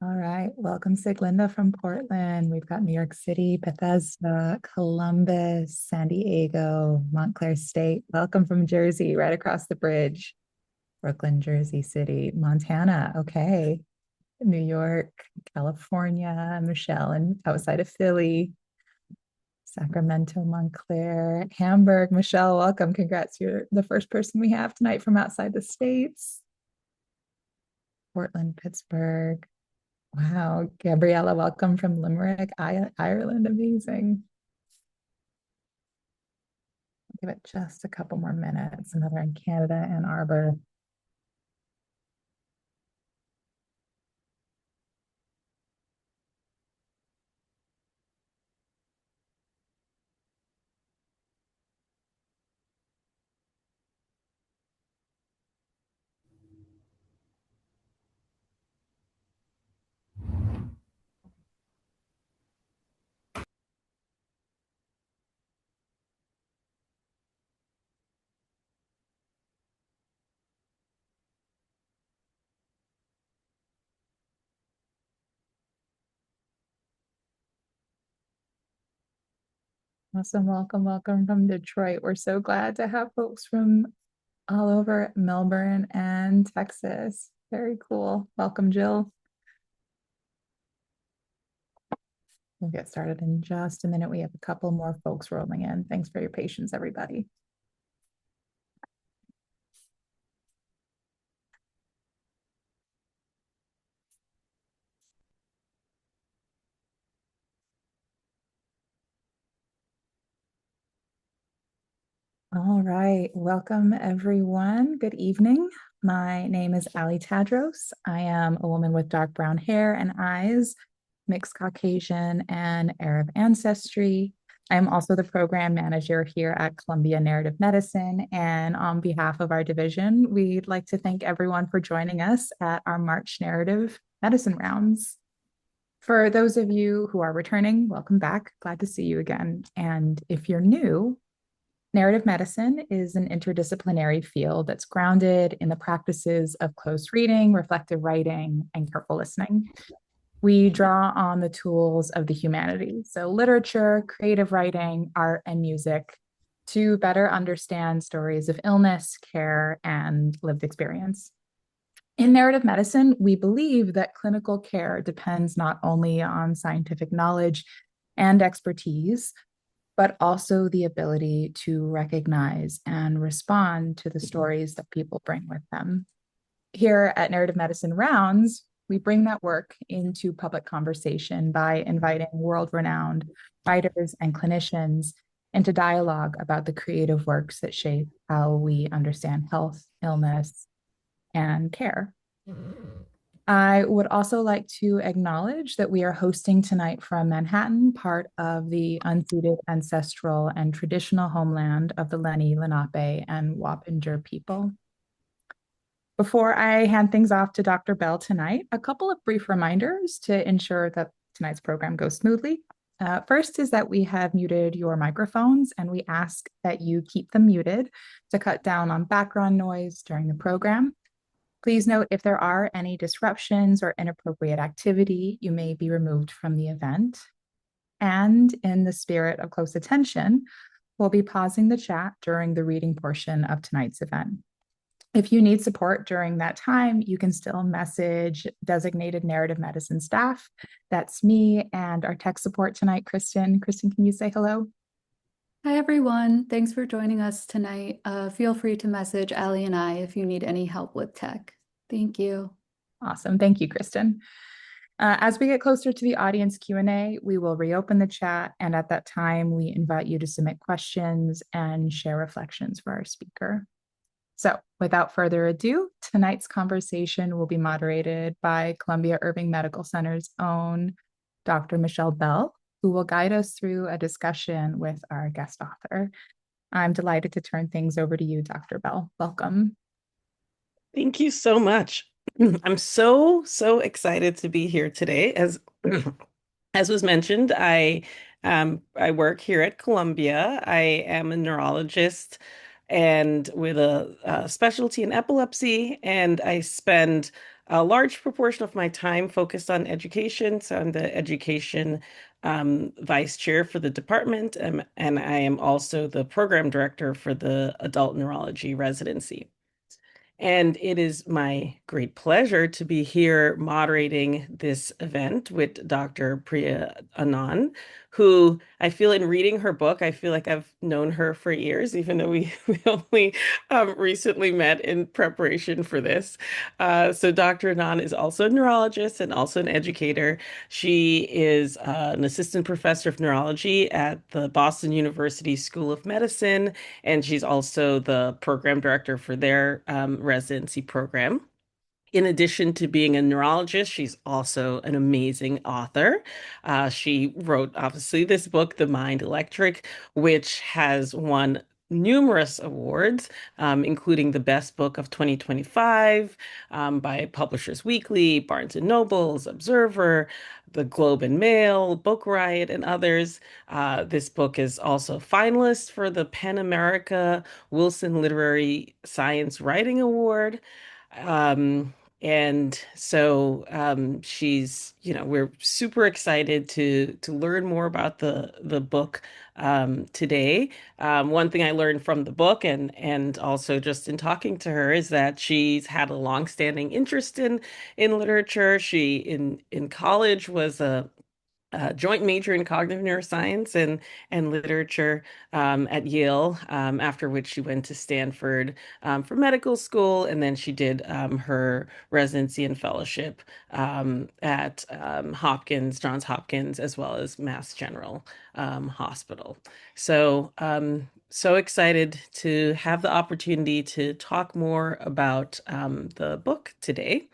All right. Welcome, Siglinda from Portland. We've got New York City, Bethesda, Columbus, San Diego, Montclair State. Welcome from Jersey, right across the bridge. Brooklyn, Jersey City, Montana. Okay. New York, California, Michelle, and outside of Philly, Sacramento, Montclair, Hamburg. Michelle, welcome. Congrats. You're the first person we have tonight from outside the States. Portland, Pittsburgh. Wow, Gabriella, welcome from Limerick, Ireland. Amazing. Give it just a couple more minutes. Another in Canada, Ann Arbor. Awesome. Welcome from Detroit. We're so glad to have folks from all over Melbourne and Texas. Very cool. Welcome, Jill. We'll get started in just a minute. We have a couple more folks rolling in. Thanks for your patience, everybody. All right. Welcome, everyone. Good evening. My name is Ali Tadros. I am a woman with dark brown hair and eyes, mixed Caucasian and Arab ancestry. I am also the program manager here at Columbia Narrative Medicine. And on behalf of our division, we'd like to thank everyone for joining us at our March Narrative Medicine Rounds. For those of you who are returning, welcome back. Glad to see you again. And if you're new, narrative medicine is an interdisciplinary field that's grounded in the practices of close reading, reflective writing, and careful listening. We draw on the tools of the humanities, so literature, creative writing, art, and music, to better understand stories of illness, care, and lived experience. In narrative medicine, we believe that clinical care depends not only on scientific knowledge and expertise, but also the ability to recognize and respond to the stories that people bring with them. Here at Narrative Medicine Rounds, we bring that work into public conversation by inviting world-renowned writers and clinicians into dialogue about the creative works that shape how we understand health, illness, and care. I would also like to acknowledge that we are hosting tonight from Manhattan, part of the unceded ancestral and traditional homeland of the Lenni, Lenape, and Wappinger people. Before I hand things off to Dr. Bell tonight, a couple of brief reminders to ensure that tonight's program goes smoothly. First is that we have muted your microphones, and we ask that you keep them muted to cut down on background noise during the program. Please note if there are any disruptions or inappropriate activity, you may be removed from the event. And in the spirit of close attention, we'll be pausing the chat during the reading portion of tonight's event. If you need support during that time, you can still message designated narrative medicine staff. That's me and our tech support tonight, Kristen. Kristen, can you say hello? Hi, everyone. Thanks for joining us tonight. Feel free to message Ali and I if you need any help with tech. Thank you. Awesome. Thank you, Kristen. As we get closer to the audience Q&A, we will reopen the chat. And at that time, we invite you to submit questions and share reflections for our speaker. So without further ado, tonight's conversation will be moderated by Columbia Irving Medical Center's own Dr. Michelle Bell, who will guide us through a discussion with our guest author. I'm delighted to turn things over to you, Dr. Bell. Welcome. Thank you so much. I'm so excited to be here today. As was mentioned, I work here at Columbia. I am a neurologist and with a specialty in epilepsy, and I spend a large proportion of my time focused on education. So I'm the education vice chair for the department, and I am also the program director for the adult neurology residency. And it is my great pleasure to be here moderating this event with Dr. Priya Anand, who I feel in reading her book, I feel like I've known her for years, even though we only recently met in preparation for this. So Dr. Anand is also a neurologist and also an educator. She is an assistant professor of neurology at the Boston University School of Medicine, and she's also the program director for their residency program. In addition to being a neurologist, she's also an amazing author. She wrote, obviously, this book, The Mind Electric, which has won numerous awards, including the Best Book of 2025 by Publishers Weekly, Barnes and Nobles, Observer, the Globe and Mail, Book Riot, and others. This book is also finalist for the PEN America Wilson Literary Science Writing Award. Um, and so she's, we're super excited to learn more about the book today. One thing I learned from the book and also just in talking to her is that she's had a longstanding interest in literature. She in college was a joint major in cognitive neuroscience and literature at Yale, after which she went to Stanford for medical school, and then she did her residency and fellowship at Johns Hopkins, as well as Mass General Hospital. So, so excited to have the opportunity to talk more about the book today.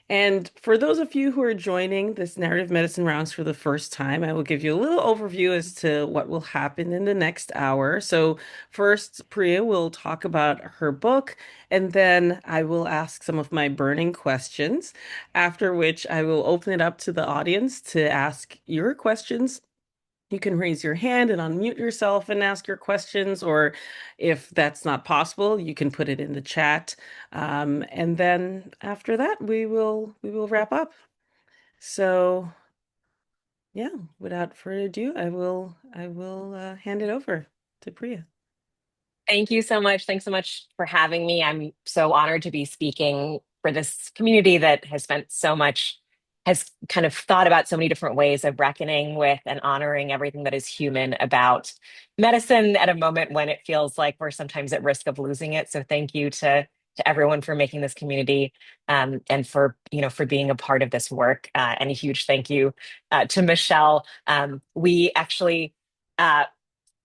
And for those of you who are joining this narrative medicine rounds for the first time, I will give you a little overview as to what will happen in the next hour. So, first, Priya will talk about her book, and then I will ask some of my burning questions, after which I will open it up to the audience to ask your questions. You can raise your hand and unmute yourself and ask your questions, or if that's not possible, you can put it in the chat. And then after that, we will wrap up. So yeah, without further ado, I will hand it over to Priya. Thank you so much. Thanks so much for having me. I'm so honored to be speaking for this community that has kind of thought about so many different ways of reckoning with and honoring everything that is human about medicine at a moment when it feels like we're sometimes at risk of losing it. So thank you to everyone for making this community and for being a part of this work. And a huge thank you to Michelle. We actually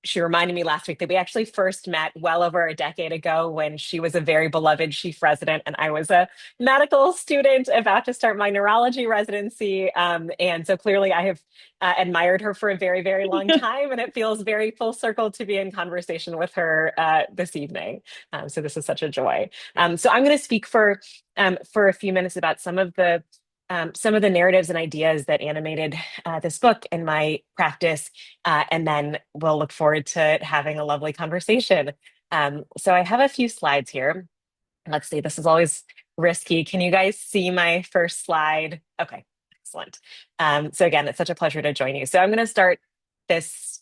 she reminded me last week that we actually first met well over a decade ago when she was a very beloved chief resident and I was a medical student about to start my neurology residency. And so clearly I have admired her for a very, very long time, and it feels very full circle to be in conversation with her this evening. So this is such a joy. So I'm going to speak for a few minutes about some of the narratives and ideas that animated this book and my practice, and then we'll look forward to having a lovely conversation. So I have a few slides here. Let's see, this is always risky. Can you guys see my first slide? Okay, excellent. So again, it's such a pleasure to join you. So I'm going to start this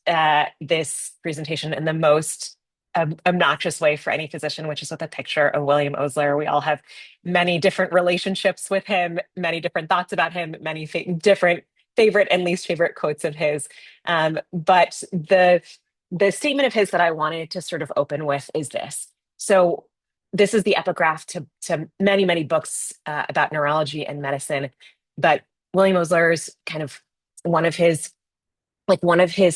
presentation in the most obnoxious way for any physician, which is with a picture of William Osler. We all have many different relationships with him, many different thoughts about him, many different favorite and least favorite quotes of his. But the statement of his that I wanted to sort of open with is this. So this is the epigraph to many, many books about neurology and medicine. But William Osler's one of his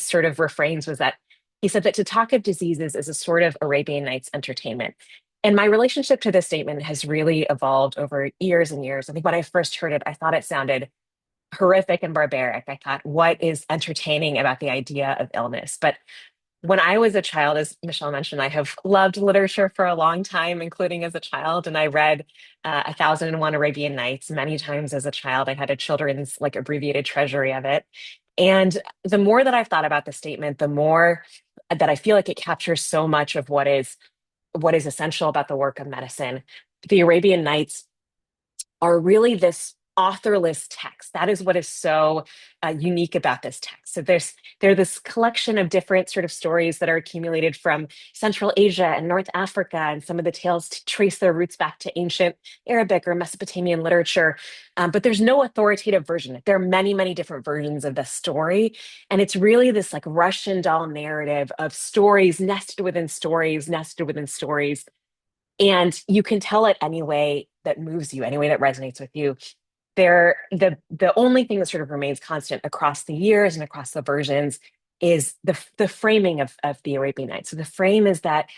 sort of refrains was that he said that to talk of diseases is a sort of Arabian Nights entertainment. And my relationship to this statement has really evolved over years and years. I think when I first heard it, I thought it sounded horrific and barbaric. I thought, what is entertaining about the idea of illness? But when I was a child, as Michelle mentioned, I have loved literature for a long time, including as a child. And I read 1001 Arabian Nights many times as a child. I had a children's abbreviated treasury of it. And the more that I've thought about the statement, the more that I feel like it captures so much of what is essential about the work of medicine. The Arabian Nights are really this authorless text. That is what is so unique about this text. So they're this collection of different sort of stories that are accumulated from Central Asia and North Africa, and some of the tales trace their roots back to ancient Arabic or Mesopotamian literature. But there's no authoritative version. There are many, many different versions of the story, and it's really this like Russian doll narrative of stories nested within stories, nested within stories. And you can tell it any way that moves you, any way that resonates with you. The only thing that sort of remains constant across the years and across the versions is the framing of the Arabian Nights. So the frame is that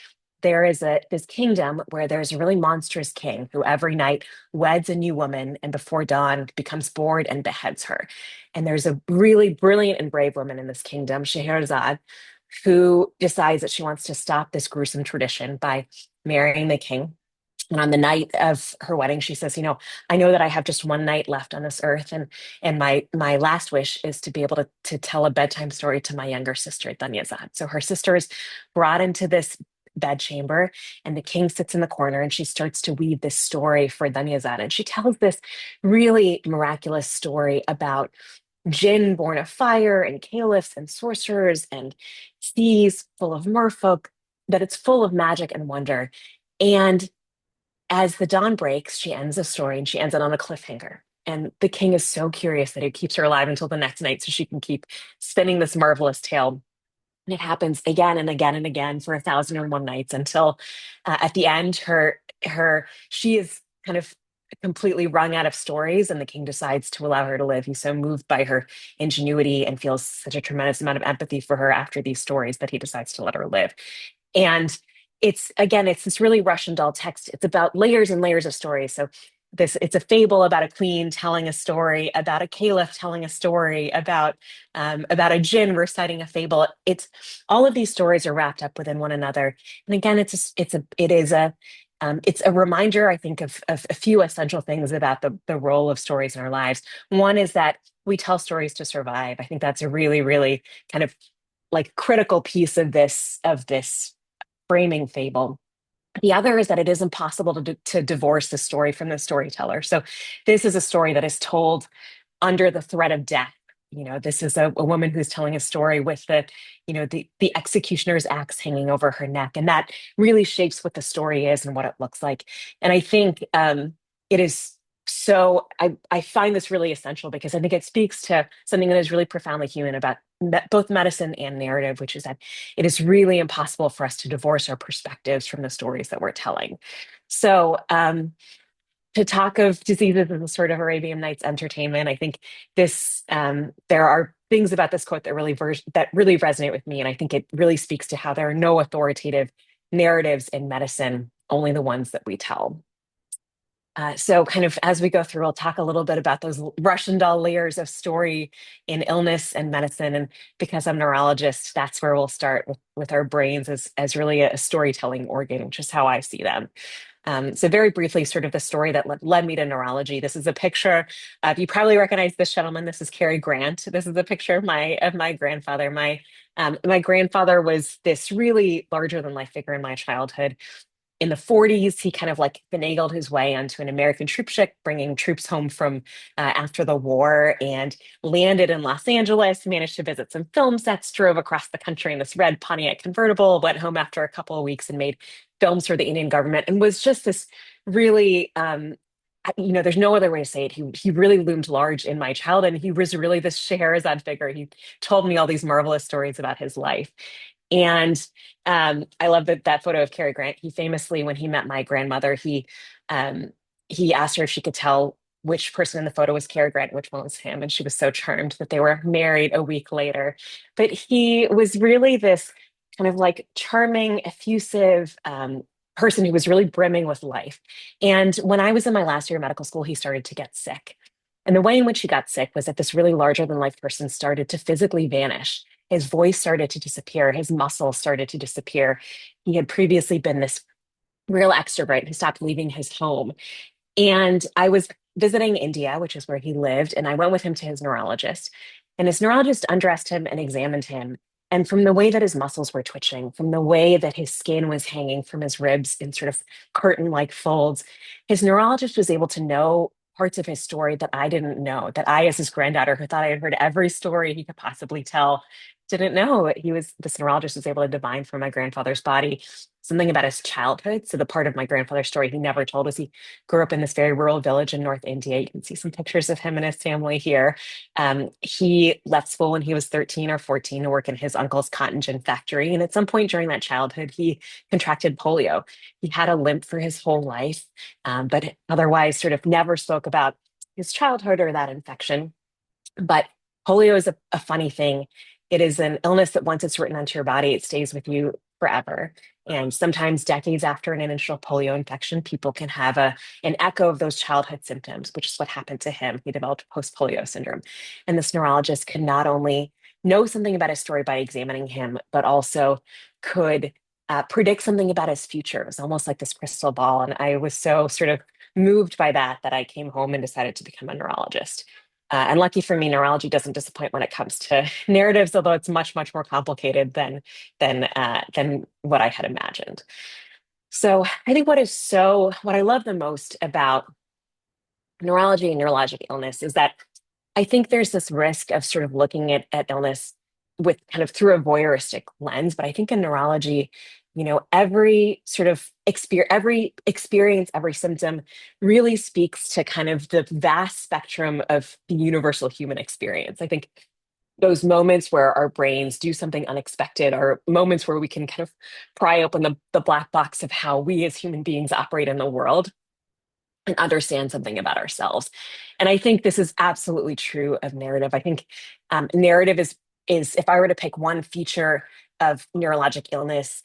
there is this kingdom where there's a really monstrous king who every night weds a new woman and before dawn becomes bored and beheads her. And there's a really brilliant and brave woman in this kingdom, Scheherazade, who decides that she wants to stop this gruesome tradition by marrying the king. And on the night of her wedding, she says, I know that I have just one night left on this earth, and my last wish is to be able to tell a bedtime story to my younger sister, Dunyazad." So her sister is brought into this bedchamber, and the king sits in the corner, and she starts to weave this story for Dunyazad. And she tells this really miraculous story about jinn born of fire and caliphs and sorcerers and seas full of merfolk, that it's full of magic and wonder. And as the dawn breaks, she ends the story and she ends it on a cliffhanger. And the king is so curious that he keeps her alive until the next night so she can keep spinning this marvelous tale. And it happens again and again and again for 1,001 nights until at the end, she is kind of completely wrung out of stories, and the king decides to allow her to live. He's so moved by her ingenuity and feels such a tremendous amount of empathy for her after these stories that he decides to let her live. And it's this really Russian doll text. It's about layers and layers of stories. So it's a fable about a queen telling a story, about a caliph telling a story, about a jinn reciting a fable. It's all of these stories are wrapped up within one another. And again, it's a reminder, I think, of a few essential things about the role of stories in our lives. One is that we tell stories to survive. I think that's a really, really kind of like critical piece of this framing fable. The other is that it is impossible to divorce the story from the storyteller. So this is a story that is told under the threat of death. This is a woman who's telling a story with the executioner's axe hanging over her neck, and that really shapes what the story is and what it looks like. And I think it is so. I find this really essential because I think it speaks to something that is really profoundly human about both medicine and narrative, which is that it is really impossible for us to divorce our perspectives from the stories that we're telling. So, to talk of diseases as a sort of Arabian Nights entertainment, I think there are things about this quote that really resonate with me, and I think it really speaks to how there are no authoritative narratives in medicine, only the ones that we tell. So kind of as we go through, I'll talk a little bit about those Russian doll layers of story in illness and medicine. And because I'm a neurologist, that's where we'll start with our brains as really a storytelling organ, which is how I see them. So very briefly, sort of the story that led me to neurology. This is a picture. You probably recognize this gentleman. This is Cary Grant. This is a picture of my grandfather. My grandfather was this really larger than life figure in my childhood. In the 40s, he kind of like finagled his way onto an American troop ship, bringing troops home from after the war, and landed in Los Angeles, managed to visit some film sets, drove across the country in this red Pontiac convertible, went home after a couple of weeks and made films for the Indian government, and was just this really, there's no other way to say it. He really loomed large in my childhood, and he was really this Scheherazade figure. He told me all these marvelous stories about his life. And I love that photo of Cary Grant. He famously, when he met my grandmother, he asked her if she could tell which person in the photo was Cary Grant, which one was him, and she was so charmed that they were married a week later. But he was really this kind of like charming, effusive person who was really brimming with life. And when I was in my last year of medical school, he started to get sick. And the way in which he got sick was that this really larger than life person started to physically vanish. His voice started to disappear. His muscles started to disappear. He had previously been this real extrovert who stopped leaving his home. And I was visiting India, which is where he lived, and I went with him to his neurologist. And his neurologist undressed him and examined him. And from the way that his muscles were twitching, from the way that his skin was hanging from his ribs in sort of curtain like folds, his neurologist was able to know parts of his story that I didn't know, that I, as his granddaughter, who thought I had heard every story he could possibly tell, didn't know. This neurologist was able to divine from my grandfather's body something about his childhood. So the part of my grandfather's story he never told was he grew up in this very rural village in North India. You can see some pictures of him and his family here. He left school when he was 13 or 14 to work in his uncle's cotton gin factory. And at some point during that childhood, he contracted polio. He had a limp for his whole life, but otherwise sort of never spoke about his childhood or that infection. But polio is a funny thing. It is an illness that once it's written onto your body, it stays with you forever. And sometimes decades after an initial polio infection, people can have an echo of those childhood symptoms, which is what happened to him. He developed post-polio syndrome. And this neurologist could not only know something about his story by examining him, but also could predict something about his future. It was almost like this crystal ball. And I was so sort of moved by that I came home and decided to become a neurologist. And lucky for me, neurology doesn't disappoint when it comes to narratives, although it's much, much more complicated than what I had imagined. So I think what I love the most about neurology and neurologic illness is that I think there's this risk of sort of looking at illness with kind of through a voyeuristic lens. But I think in neurology, every sort of every experience, every symptom really speaks to kind of the vast spectrum of the universal human experience. I think those moments where our brains do something unexpected are moments where we can kind of pry open the black box of how we as human beings operate in the world and understand something about ourselves. And I think this is absolutely true of narrative. I think narrative is if I were to pick one feature of neurologic illness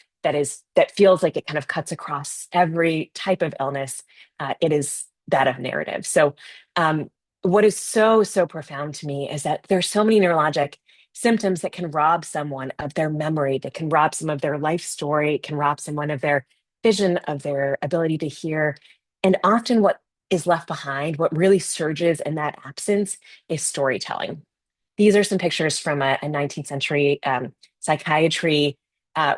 that feels like it kind of cuts across every type of illness, it is that of narrative. So what is so profound to me is that there's so many neurologic symptoms that can rob someone of their memory, that can rob some of their life story, can rob someone of their vision, of their ability to hear. And often what is left behind, what really surges in that absence, is storytelling. These are some pictures from a 19th century psychiatry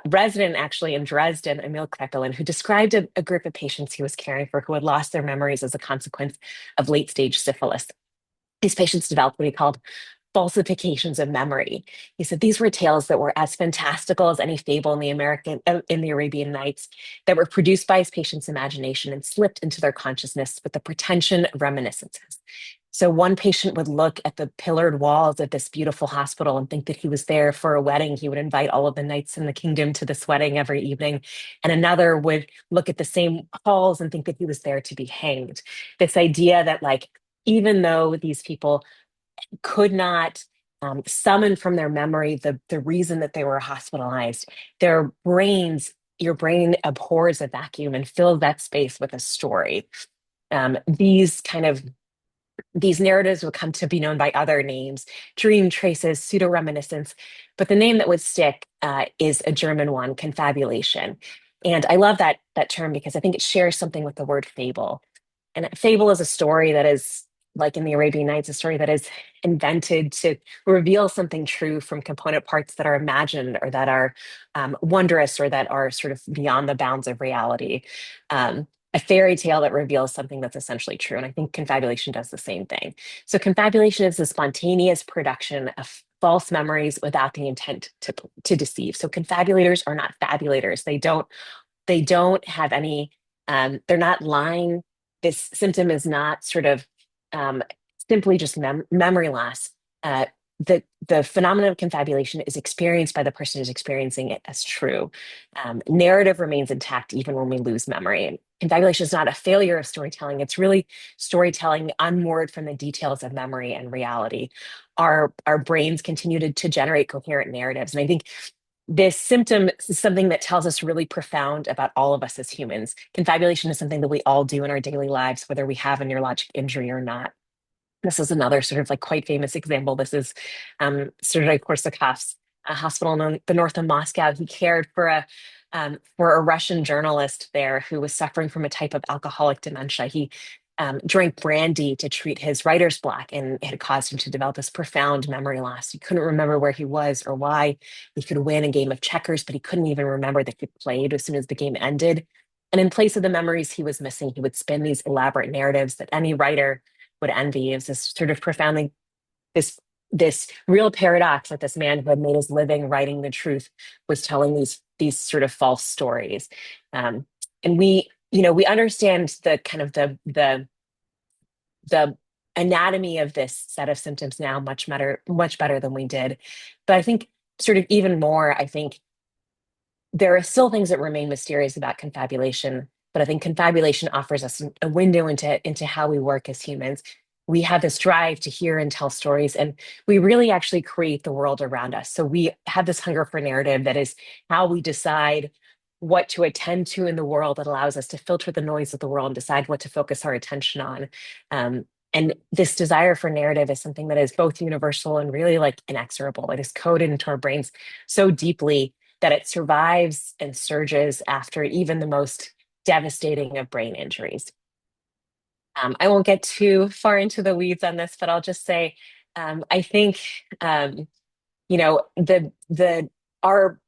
resident actually in Dresden, Emil Kraepelin, who described a group of patients he was caring for who had lost their memories as a consequence of late stage syphilis. These patients developed what he called falsifications of memory. He said these were tales that were as fantastical as any fable in the Arabian Nights, that were produced by his patient's imagination and slipped into their consciousness with the pretension of reminiscences. So one patient would look at the pillared walls of this beautiful hospital and think that he was there for a wedding. He would invite all of the knights in the kingdom to this wedding every evening. And another would look at the same halls and think that he was there to be hanged. This idea that, like, even though these people could not summon from their memory the reason that they were hospitalized, your brain abhors a vacuum and fills that space with a story. These narratives would come to be known by other names: dream traces, pseudo reminiscence. But the name that would stick is a German one, confabulation. And I love that term because I think it shares something with the word fable. And a fable is a story that is, like in the Arabian Nights, a story that is invented to reveal something true from component parts that are imagined or that are wondrous or that are sort of beyond the bounds of reality. A fairy tale that reveals something that's essentially true. And I think confabulation does the same thing. So confabulation is the spontaneous production of false memories without the intent to deceive. So confabulators are not fabulators. They don't have any, they're not lying. This symptom is not sort of simply just memory loss. The phenomenon of confabulation is experienced by the person who's experiencing it as true. Narrative remains intact even when we lose memory. And confabulation is not a failure of storytelling. It's really storytelling unmoored from the details of memory and reality. Our brains continue to generate coherent narratives. And I think this symptom is something that tells us really profound about all of us as humans. Confabulation is something that we all do in our daily lives, whether we have a neurologic injury or not. This is another sort of like quite famous example. This is Sergei-Korsakov's hospital in the north of Moscow. He cared for a Russian journalist there who was suffering from a type of alcoholic dementia. He drank brandy to treat his writer's block, and it had caused him to develop this profound memory loss. He couldn't remember where he was or why. He could win a game of checkers, but he couldn't even remember that he played as soon as the game ended. And in place of the memories he was missing, he would spin these elaborate narratives that any writer would envy. It was this sort of profoundly this this real paradox that this man who had made his living writing the truth was telling these sort of false stories. And we understand the kind of the anatomy of this set of symptoms now much better than we did. But I think sort of even more, I think there are still things that remain mysterious about confabulation, but I think confabulation offers us a window into how we work as humans. We have this drive to hear and tell stories, and we really actually create the world around us. So we have this hunger for narrative that is how we decide what to attend to in the world, that allows us to filter the noise of the world and decide what to focus our attention on. Um, and this desire for narrative is something that is both universal and really like inexorable. It is coded into our brains so deeply that it survives and surges after even the most devastating of brain injuries. I won't get too far into the weeds on this, but I'll just say I think the our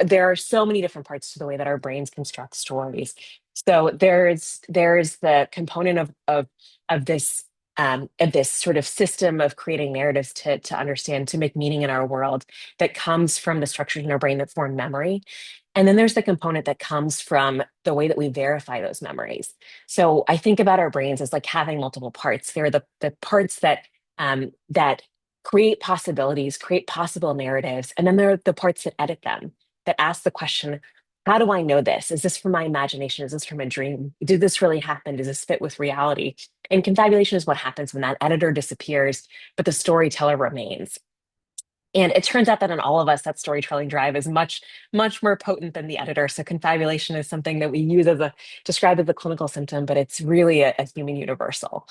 there are so many different parts to the way that our brains construct stories. So there's the component of this sort of system of creating narratives to understand, to make meaning in our world, that comes from the structures in our brain that form memory. And then there's the component that comes from the way that we verify those memories. So I think about our brains as like having multiple parts. There are the parts that create possibilities, create possible narratives, and then there are the parts that edit them, that ask the question, how do I know this? Is this from my imagination? Is this from a dream? Did this really happen? Does this fit with reality? And confabulation is what happens when that editor disappears, but the storyteller remains. And it turns out that in all of us, that storytelling drive is much, much more potent than the editor. So confabulation is something that we use described as a clinical symptom, but it's really a human universal.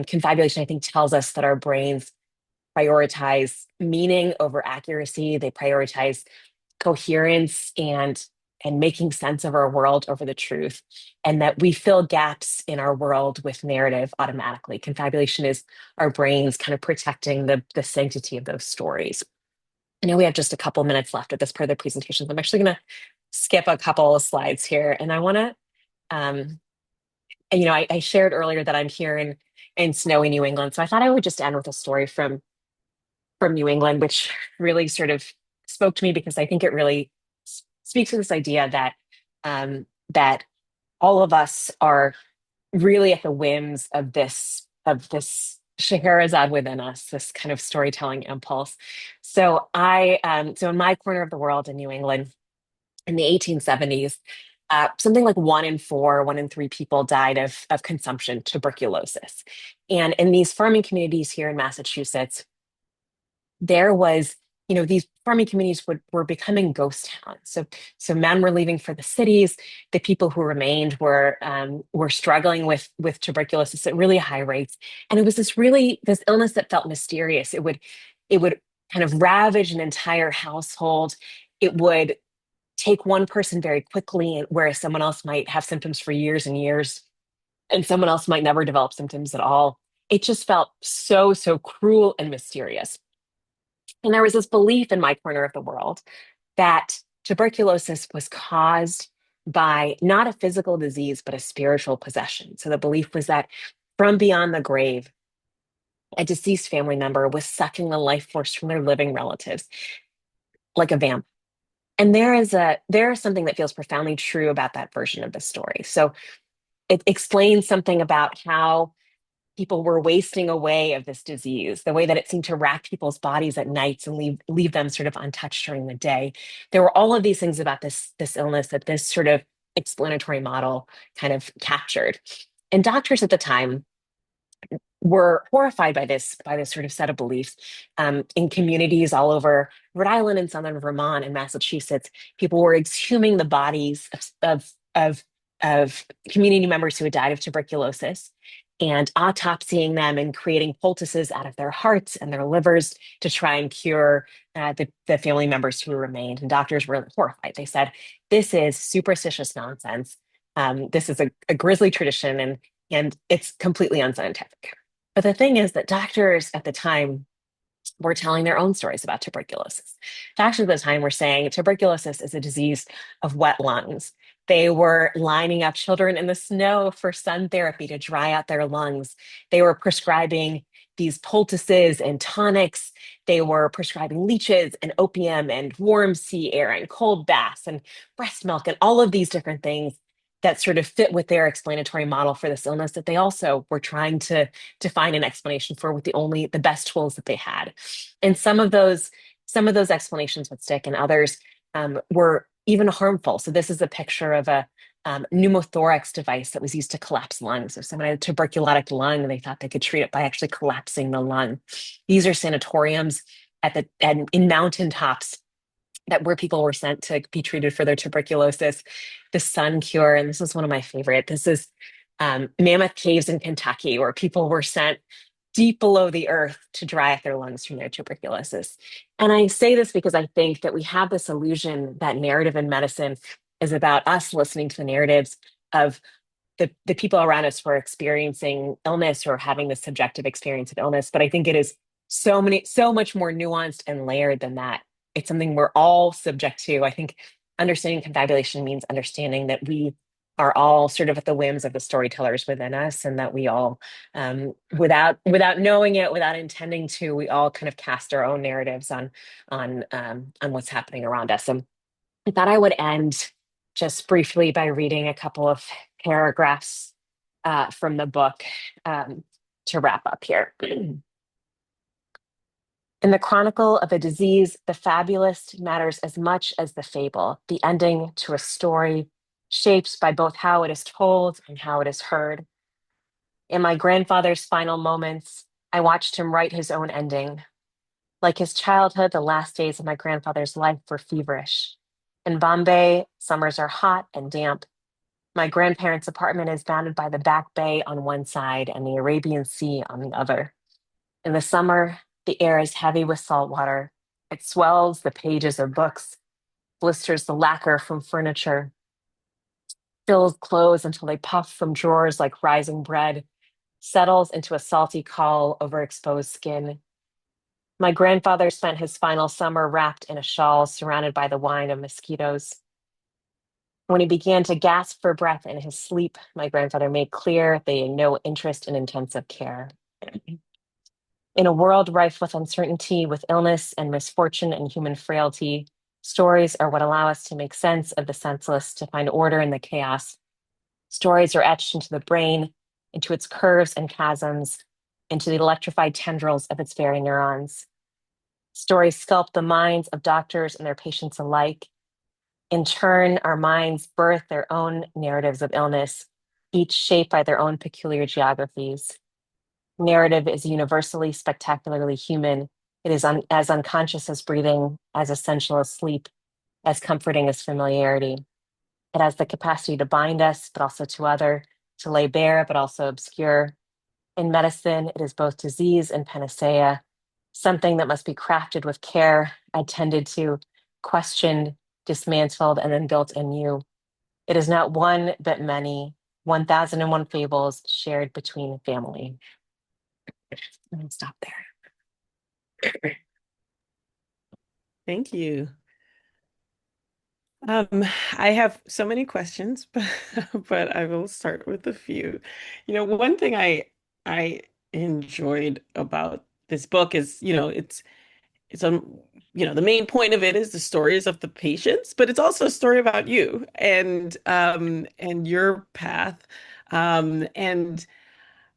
Confabulation, I think, tells us that our brains prioritize meaning over accuracy. They prioritize coherence and making sense of our world over the truth, and that we fill gaps in our world with narrative automatically. Confabulation is our brains kind of protecting the sanctity of those stories. I know we have just a couple minutes left at this part of the presentation, so I'm actually going to skip a couple of slides here, and I want to I shared earlier that I'm here in snowy New England, so I thought I would just end with a story from New England, which really sort of spoke to me, because I think it really speaks to this idea that all of us are really at the whims of this Scheherazade within us, this kind of storytelling impulse. So in my corner of the world in New England in the 1870s, something like 1 in 4, 1 in 3 people died of consumption, tuberculosis. And in these farming communities here in Massachusetts, there was, these farming communities were becoming ghost towns. So men were leaving for the cities. The people who remained were struggling with tuberculosis at really high rates. And it was this illness that felt mysterious. It would kind of ravage an entire household. It would take one person very quickly, whereas someone else might have symptoms for years and years, and someone else might never develop symptoms at all. It just felt so cruel and mysterious. And there was this belief in my corner of the world that tuberculosis was caused by not a physical disease, but a spiritual possession. So the belief was that from beyond the grave, a deceased family member was sucking the life force from their living relatives like a vampire. And there is something that feels profoundly true about that version of the story. So it explains something about how people were wasting away of this disease, the way that it seemed to rack people's bodies at nights and leave them sort of untouched during the day. There were all of these things about this illness that this sort of explanatory model kind of captured. And doctors at the time were horrified by this sort of set of beliefs. In communities all over Rhode Island and southern Vermont and Massachusetts, people were exhuming the bodies of community members who had died of tuberculosis and autopsying them and creating poultices out of their hearts and their livers to try and cure the family members who remained. And doctors were horrified. They said, this is superstitious nonsense. This is a grisly tradition, and it's completely unscientific. But the thing is that doctors at the time were telling their own stories about tuberculosis. Doctors at the time were saying tuberculosis is a disease of wet lungs. They were lining up children in the snow for sun therapy to dry out their lungs. They were prescribing these poultices and tonics. They were prescribing leeches and opium and warm sea air and cold baths and breast milk and all of these different things that sort of fit with their explanatory model for this illness that they also were trying to find an explanation for with the best tools that they had. And some of those explanations would stick, and others were even harmful. So this is a picture of a pneumothorax device that was used to collapse lungs. If someone had a tuberculotic lung, they thought they could treat it by actually collapsing the lung. These are sanatoriums in mountaintops that where people were sent to be treated for their tuberculosis. The sun cure, and this is one of my favorite. This is Mammoth Caves in Kentucky, where people were sent deep below the earth to dry out their lungs from their tuberculosis. And I say this because I think that we have this illusion that narrative in medicine is about us listening to the narratives of the people around us who are experiencing illness or having this subjective experience of illness. But I think it is so much more nuanced and layered than that. It's something we're all subject to. I think understanding confabulation means understanding that we are all sort of at the whims of the storytellers within us, and that we all, without knowing it, without intending to, we all kind of cast our own narratives on what's happening around us. And I thought I would end just briefly by reading a couple of paragraphs from the book to wrap up here. In the chronicle of a disease, the fabulist matters as much as the fable, the ending to a story, shaped by both how it is told and how it is heard. In my grandfather's final moments, I watched him write his own ending. Like his childhood, the last days of my grandfather's life were feverish. In Bombay, summers are hot and damp. My grandparents' apartment is bounded by the Back Bay on one side and the Arabian Sea on the other. In the summer, the air is heavy with salt water. It swells the pages of books, blisters the lacquer from furniture, fills clothes until they puff from drawers like rising bread, settles into a salty caul over exposed skin. My grandfather spent his final summer wrapped in a shawl surrounded by the whine of mosquitoes. When he began to gasp for breath in his sleep, my grandfather made clear they had no interest in intensive care. In a world rife with uncertainty, with illness and misfortune and human frailty, stories are what allow us to make sense of the senseless, to find order in the chaos. Stories are etched into the brain, into its curves and chasms, into the electrified tendrils of its very neurons. Stories sculpt the minds of doctors and their patients alike. In turn, our minds birth their own narratives of illness, each shaped by their own peculiar geographies. Narrative is universally, spectacularly human. It is as unconscious as breathing, as essential as sleep, as comforting as familiarity. It has the capacity to bind us, but also to other, to lay bare, but also obscure. In medicine, it is both disease and panacea, something that must be crafted with care, attended to, questioned, dismantled, and then built anew. It is not one, but many, 1001 fables shared between family. I'm going to stop there. Thank you. I have so many questions, but I will start with a few. One thing I enjoyed about this book is, it's on, the main point of it is the stories of the patients, but it's also a story about you and your path. And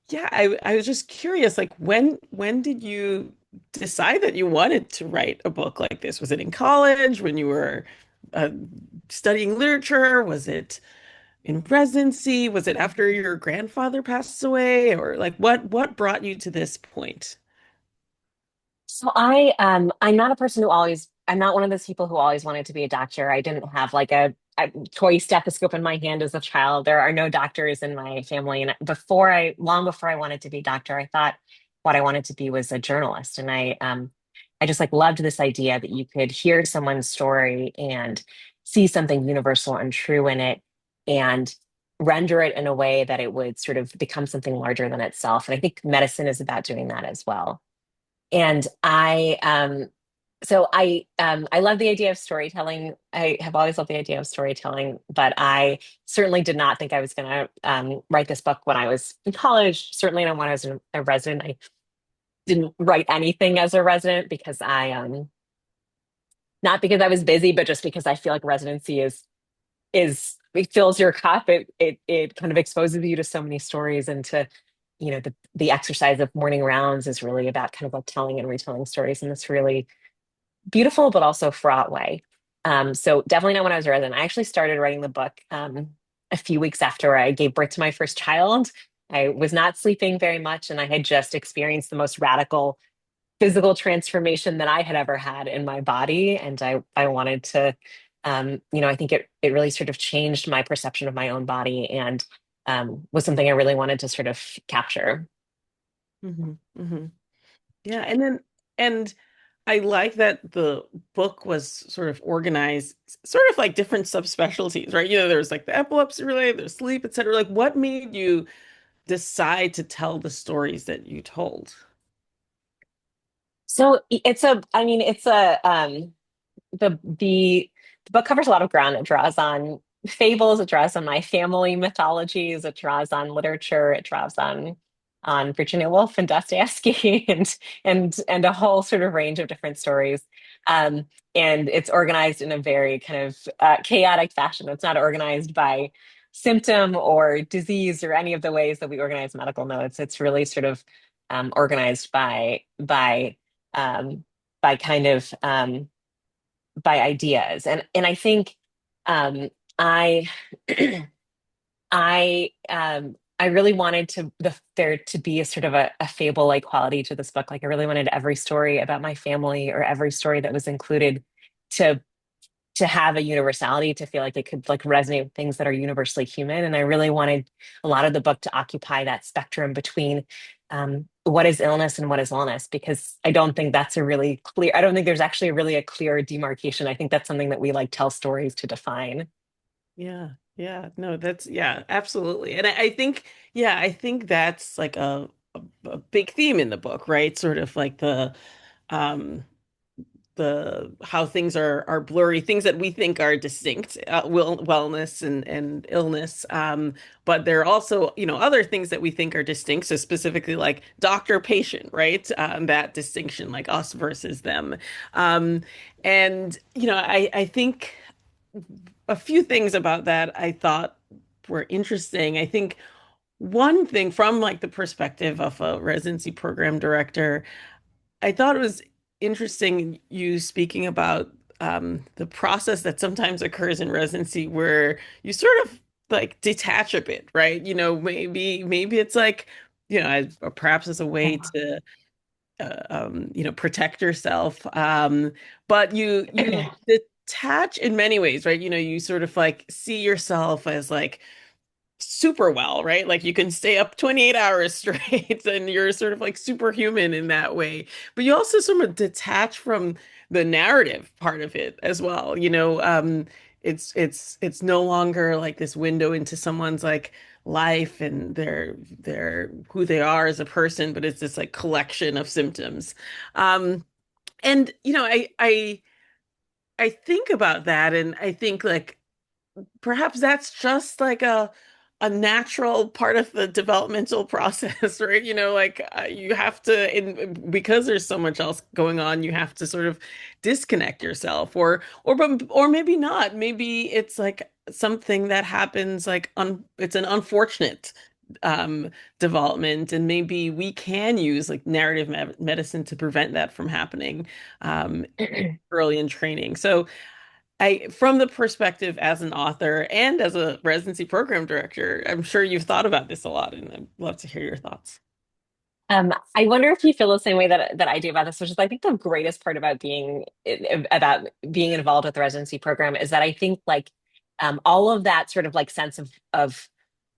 yeah, I was just curious, like when did you decide that you wanted to write a book like this? Was it in college when you were uh, studying literature? Was it in residency? Was it after your grandfather passed away? Or like what brought you to this point? So I'm not a person who always I'm not one of those people who always wanted to be a doctor. I didn't have like a toy stethoscope in my hand as a child. There are no doctors in my family. And long before I wanted to be a doctor, I thought what I wanted to be was a journalist. And I just like loved this idea that you could hear someone's story and see something universal and true in it and render it in a way that it would sort of become something larger than itself. And I think medicine is about doing that as well. And I love the idea of storytelling. I have always loved the idea of storytelling, but I certainly did not think I was going to write this book when I was in college. Certainly not when I was a resident. I didn't write anything as a resident because not because I was busy, but just because I feel like residency is it fills your cup. It kind of exposes you to so many stories, and to the exercise of morning rounds is really about kind of like telling and retelling stories in this really beautiful but also fraught way. So definitely not when I was a resident. I actually started writing the book a few weeks after I gave birth to my first child. I was not sleeping very much, and I had just experienced the most radical physical transformation that I had ever had in my body. And I wanted to, I think it really sort of changed my perception of my own body, and was something I really wanted to sort of capture. Hmm. Hmm. Yeah, and I like that the book was sort of organized, sort of like different subspecialties, right? There's like the epilepsy related, there's sleep, etc. Like, what made you decide to tell the stories that you told? So I mean, the book covers a lot of ground. It draws on fables, it draws on my family mythologies, it draws on literature, it draws on Virginia Woolf and Dostoevsky and a whole sort of range of different stories. Um, and it's organized in a very kind of chaotic fashion. It's not organized by symptom or disease or any of the ways that we organize medical notes. It's really sort of organized um, by kind of by ideas. And I think um, I I really wanted there to be a sort of a fable-like quality to this book. Like I really wanted every story about my family, or every story that was included, to have a universality, to feel like it could like resonate with things that are universally human. And I really wanted a lot of the book to occupy that spectrum between what is illness and what is wellness, because I don't think that's a really clear, I don't think there's actually really a clear demarcation. I think that's something that we like tell stories to define. Yeah, yeah, no, yeah, absolutely. And I think, yeah, I think that's like a big theme in the book, right? Sort of like um the how things are blurry, things that we think are distinct, wellness and illness, but there are also other things that we think are distinct, so specifically like doctor patient, right? That distinction, like us versus them. And I think a few things about that I thought were interesting. I think one thing from like the perspective of a residency program director, I thought it was interesting you speaking about the process that sometimes occurs in residency where you sort of like detach a bit, right? Maybe it's like, perhaps as a way to protect yourself. But you detach in many ways, right? You sort of like see yourself as like super well, right? Like you can stay up 28 hours straight and you're sort of like superhuman in that way. But you also sort of detach from the narrative part of it as well. It's no longer like this window into someone's like life and their who they are as a person, but it's this like collection of symptoms. And I think about that and I think like perhaps that's just like a natural part of the developmental process, right? Like you have to, because there's so much else going on, you have to sort of disconnect yourself, or maybe not. Maybe it's like something that happens, like it's an unfortunate um development, and maybe we can use like narrative medicine to prevent that from happening um early in training. So from the perspective as an author and as a residency program director, I'm sure you've thought about this a lot, and I'd love to hear your thoughts. I wonder if you feel the same way that I do about this, which is I think the greatest part about being involved with the residency program is that I think like all of that sort of like sense of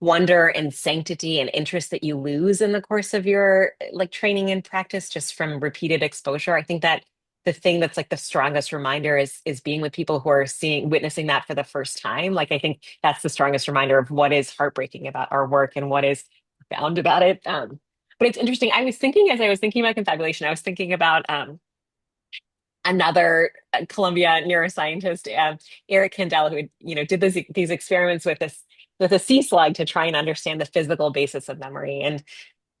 wonder and sanctity and interest that you lose in the course of your like training and practice just from repeated exposure. I think that the thing that's like the strongest reminder is being with people who are witnessing that for the first time. Like I think that's the strongest reminder of what is heartbreaking about our work and what is profound about it. But it's interesting. I was thinking as I was thinking about confabulation, I was thinking about another Columbia neuroscientist, Eric Kandel, who did these experiments with a sea slug to try and understand the physical basis of memory.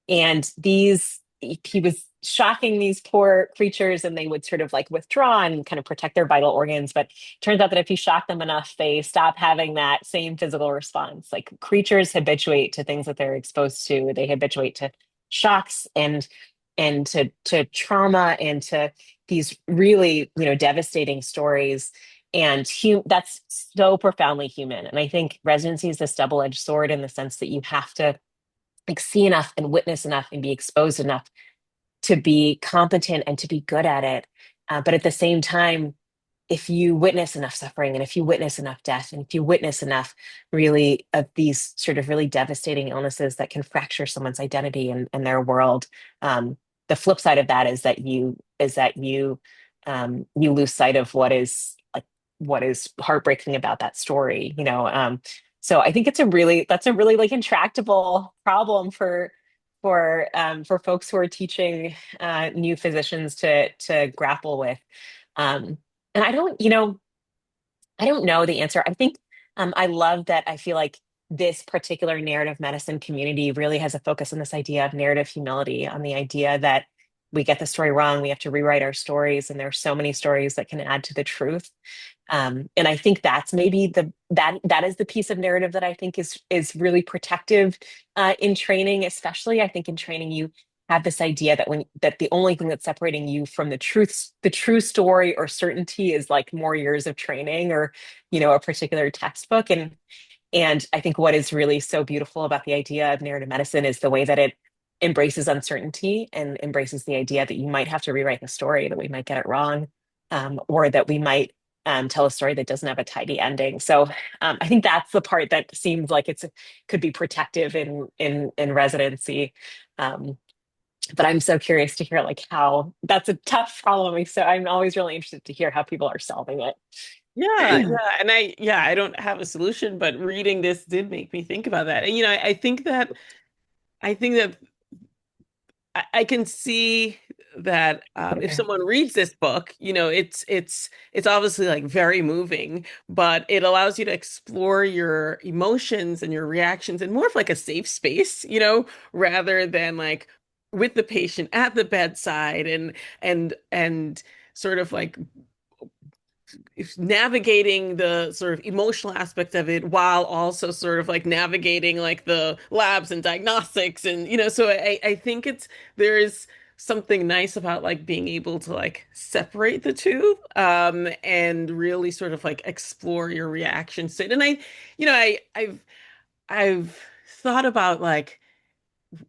And these he was shocking these poor creatures, and they would sort of like withdraw and kind of protect their vital organs. But it turns out that if you shock them enough, they stop having that same physical response. Like creatures habituate to things that they're exposed to. They habituate to shocks and to trauma and to these really devastating stories. And that's so profoundly human. And I think residency is this double-edged sword in the sense that you have to like see enough and witness enough and be exposed enough to be competent and to be good at it. But at the same time, if you witness enough suffering and if you witness enough death and if you witness enough really of these sort of really devastating illnesses that can fracture someone's identity and their world, the flip side of that is that you lose sight of what is heartbreaking about that story. So I think that's a really like intractable problem for folks who are teaching new physicians to grapple with. Um, and I don't know the answer. I think I love that. I feel like this particular narrative medicine community really has a focus on this idea of narrative humility, on the idea that we get the story wrong, we have to rewrite our stories, and there are so many stories that can add to the truth. And I think that's maybe that is the piece of narrative that I think is really protective in training, especially I think in training you have this idea that the only thing that's separating you from the true story or certainty is like more years of training or a particular textbook. And I think what is really so beautiful about the idea of narrative medicine is the way that it embraces uncertainty and embraces the idea that you might have to rewrite the story, that we might get it wrong, or that we might tell a story that doesn't have a tidy ending. So I think that's the part that seems like could be protective in residency. Um, but I'm so curious to hear like how that's a tough problem. So I'm always really interested to hear how people are solving it. Yeah, yeah. And I don't have a solution, but reading this did make me think about that. And I think that I can see that if someone reads this book, it's obviously like very moving, but it allows you to explore your emotions and your reactions in more of like a safe space, rather than like with the patient at the bedside and sort of like navigating the sort of emotional aspect of it while also sort of like navigating like the labs and diagnostics and so I think there is something nice about like being able to like separate the two and really sort of like explore your reactions to it. And I've thought about like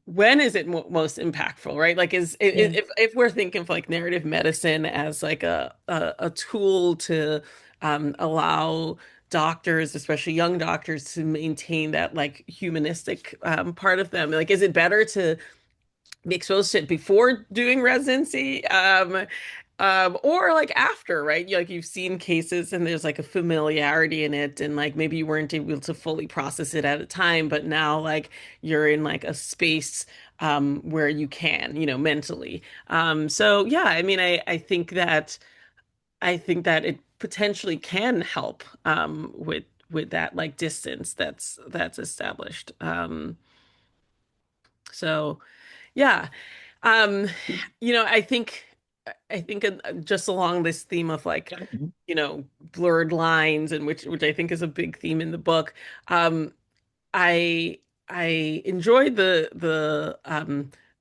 when is it most impactful, right? Like Yeah. if we're thinking of like narrative medicine as like a tool to allow doctors, especially young doctors, to maintain that like humanistic part of them, like is it better to be exposed to it before doing residency or like after, right? Like you've seen cases and there's like a familiarity in it and like maybe you weren't able to fully process it at a time, but now like you're in like a space where you can, mentally. So yeah, I mean I think that it potentially can help with that like distance that's established. So yeah. Um, I think just along this theme of like, blurred lines and which I think is a big theme in the book. I I enjoyed the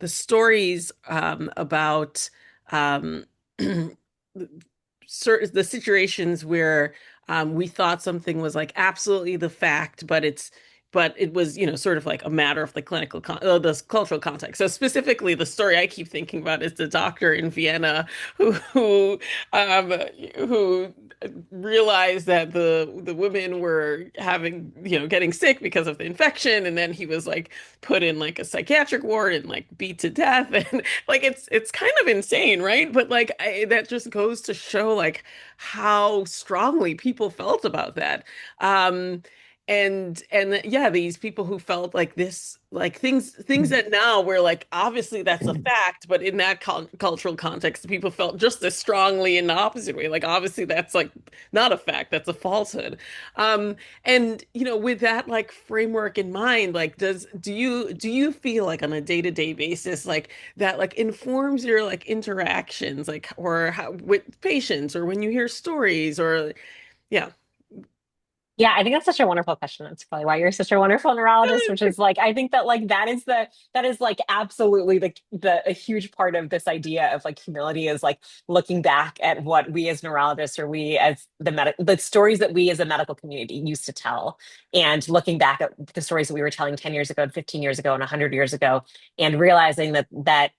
stories about the the situations where we thought something was like absolutely the fact, but it was sort of like a matter of the the cultural context. So specifically, the story I keep thinking about is the doctor in Vienna um, who realized that the women were having getting sick because of the infection, and then he was like put in like a psychiatric ward and like beat to death, and like it's kind of insane, right? But like that just goes to show like how strongly people felt about that. and yeah, these people who felt like this, like things that now we're like, obviously that's a fact, but in that cultural context, people felt just as strongly in the opposite way. Like obviously that's like not a fact, that's a falsehood. And with that like framework in mind, like do you feel like on a day-to-day basis, like that like informs your like interactions, like or how with patients or when you hear stories or yeah. Yeah, I think that's such a wonderful question. That's probably why you're such a wonderful neurologist, which is like I think that like that is like absolutely the a huge part of this idea of like humility is like looking back at what we as neurologists or we as the stories that we as a medical community used to tell, and looking back at the stories that we were telling 10 years ago and 15 years ago and 100 years ago, and realizing that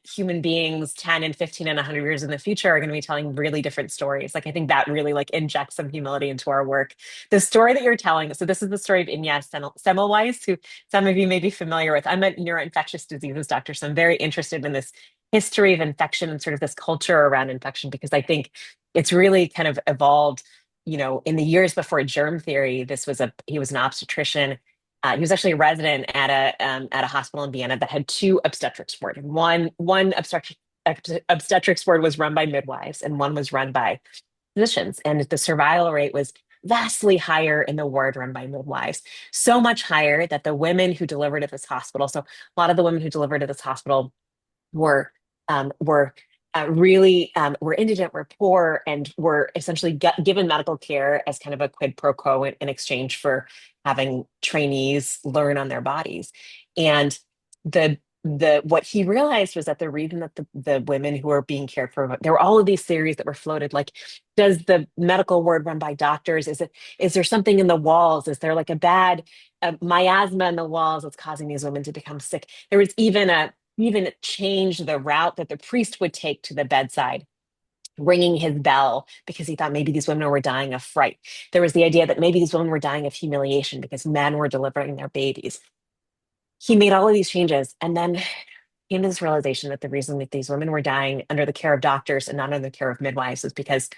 human beings 10 and 15 and 100 years in the future are going to be telling really different stories. Like I think that really like injects some humility into our work. The story that you're telling, so this is the story of Ines Semmelweis, who some of you may be familiar with. I'm a neuroinfectious diseases doctor, so I'm very interested in this history of infection and sort of this culture around infection, because I think it's really kind of evolved, in the years before germ theory. He was an obstetrician. He was actually a resident at a hospital in Vienna that had two obstetrics ward. And one obstetrics ward was run by midwives, and one was run by physicians. And the survival rate was vastly higher in the ward run by midwives, so much higher that the women who delivered at this hospital, so a lot of the women who delivered at this hospital were were really were indigent, were poor, and were essentially given medical care as kind of a quid pro quo in exchange for having trainees learn on their bodies. And the what he realized was that the reason that the women who were being cared for, there were all of these theories that were floated, like, does the medical ward run by doctors, is there something in the walls, is there like a bad miasma in the walls that's causing these women to become sick? There was even changed the route that the priest would take to the bedside, ringing his bell, because he thought maybe these women were dying of fright. There was the idea that maybe these women were dying of humiliation because men were delivering their babies. He made all of these changes and then came to this realization that the reason that these women were dying under the care of doctors and not under the care of midwives was because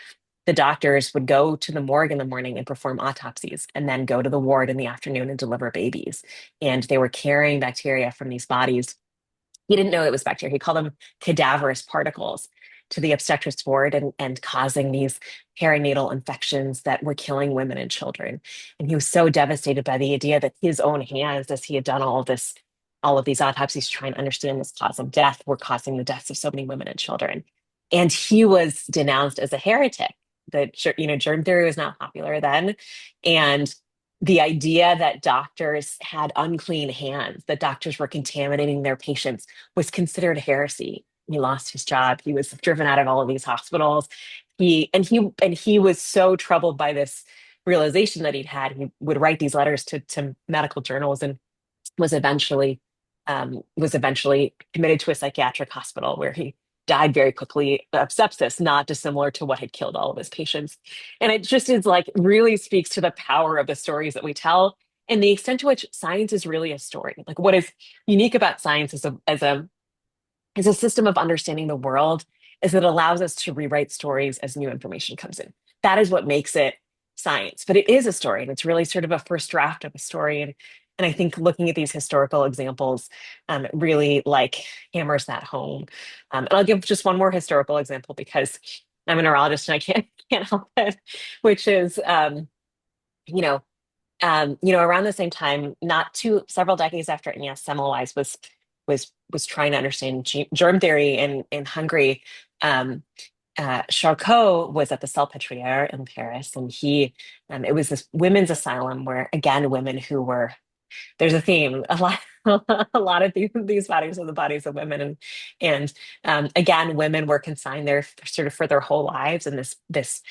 the doctors would go to the morgue in the morning and perform autopsies, and then go to the ward in the afternoon and deliver babies. And they were carrying bacteria from these bodies. He didn't know it was bacteria. He called them cadaverous particles to the obstetrics ward, and causing these perinatal infections that were killing women and children. And he was so devastated by the idea that his own hands, as he had done all of these autopsies to try and understand this cause of death, were causing the deaths of so many women and children. And he was denounced as a heretic. Germ theory was not popular then. And the idea that doctors had unclean hands, that doctors were contaminating their patients, was considered heresy. He lost his job. He was driven out of all of these hospitals. He was so troubled by this realization that he'd had. He would write these letters to medical journals, and was eventually committed to a psychiatric hospital, where he died very quickly of sepsis, not dissimilar to what had killed all of his patients. And it just is like really speaks to the power of the stories that we tell, and the extent to which science is really a story. Like what is unique about science as a system of understanding the world is that it allows us to rewrite stories as new information comes in. That is what makes it science. But it is a story, and it's really sort of a first draft of a story. And I think looking at these historical examples really like hammers that home. And I'll give just one more historical example, because I'm a neurologist and I can't help it, which is you know around the same time, several decades after Ines Semmelweis was trying to understand germ theory in Hungary. Charcot was at the Salpêtrière in Paris, and it was this women's asylum where, again, women who were, there's a theme, a lot a lot of these bodies are the bodies of women, and again, women were consigned there sort of for their whole lives, and this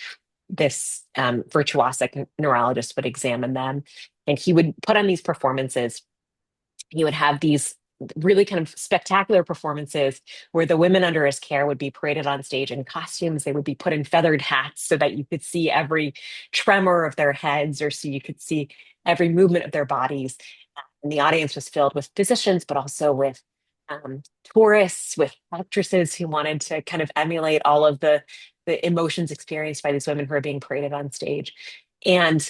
virtuosic neurologist would examine them, and he would put on these performances. He would have these really kind of spectacular performances where the women under his care would be paraded on stage in costumes. They would be put in feathered hats so that you could see every tremor of their heads, or so you could see every movement of their bodies. And the audience was filled with physicians, but also with tourists, with actresses who wanted to kind of emulate all of the emotions experienced by these women who are being paraded on stage. And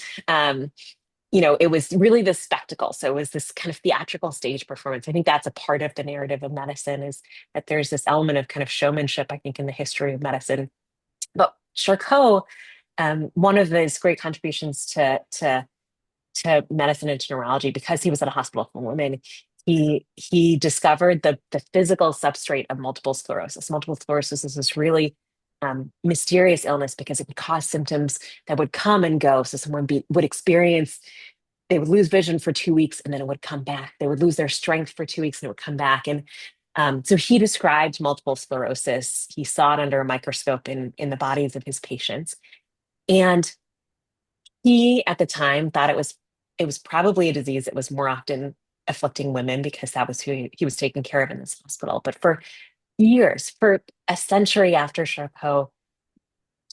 it was really this spectacle. So it was this kind of theatrical stage performance. I think that's a part of the narrative of medicine, is that there's this element of kind of showmanship, I think, in the history of medicine. But Charcot, one of his great contributions to medicine and to neurology, because he was at a hospital for women, he discovered the physical substrate of multiple sclerosis. Multiple sclerosis is this really mysterious illness because it could cause symptoms that would come and go. So someone would experience, they would lose vision for 2 weeks and then it would come back. They would lose their strength for 2 weeks and it would come back. And so he described multiple sclerosis. He saw it under a microscope in the bodies of his patients. And he, at the time, thought it was probably a disease that was more often afflicting women because that was who he was taking care of in this hospital. But for years, for a century after Charcot,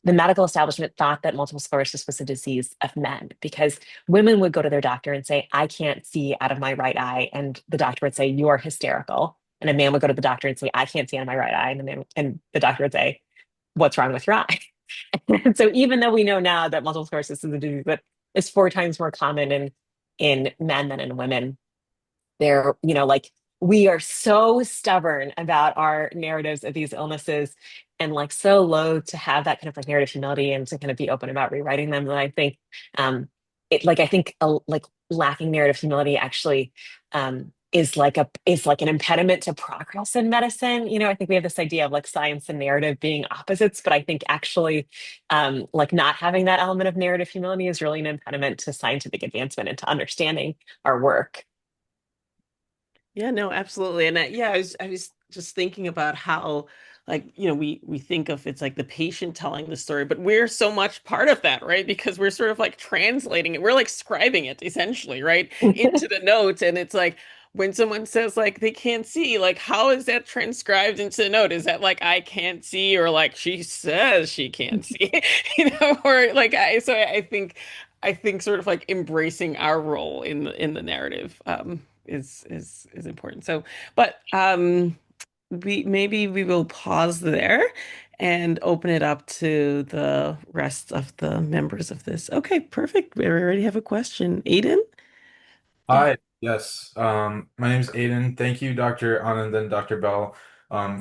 the medical establishment thought that multiple sclerosis was a disease of men because women would go to their doctor and say, I can't see out of my right eye. And the doctor would say, you are hysterical. And a man would go to the doctor and say, I can't see out of my right eye. And the doctor would say, what's wrong with your eye? And so even though we know now that multiple sclerosis is a disease that is 4 times more common in men than in women, like we are so stubborn about our narratives of these illnesses and like so loath to have that kind of like narrative humility and to kind of be open about rewriting them that I think like lacking narrative humility actually is like an impediment to progress in medicine. I think we have this idea of like science and narrative being opposites, but I think actually like not having that element of narrative humility is really an impediment to scientific advancement and to understanding our work. Yeah, no, absolutely. And I was just thinking about how, like, we think of it's like the patient telling the story, but we're so much part of that, right? Because we're sort of like translating it. We're like scribing it essentially, right? Into the notes. And it's like when someone says like they can't see, like how is that transcribed into the note? Is that like I can't see, or like she says she can't see, or like I think sort of like embracing our role in the narrative is important. So, but we will pause there and open it up to the rest of the members of this. Okay, perfect. We already have a question. Aiden? Yeah. Hi, yes. My name is Aiden. Thank you, Dr. Anand and Dr. Bell,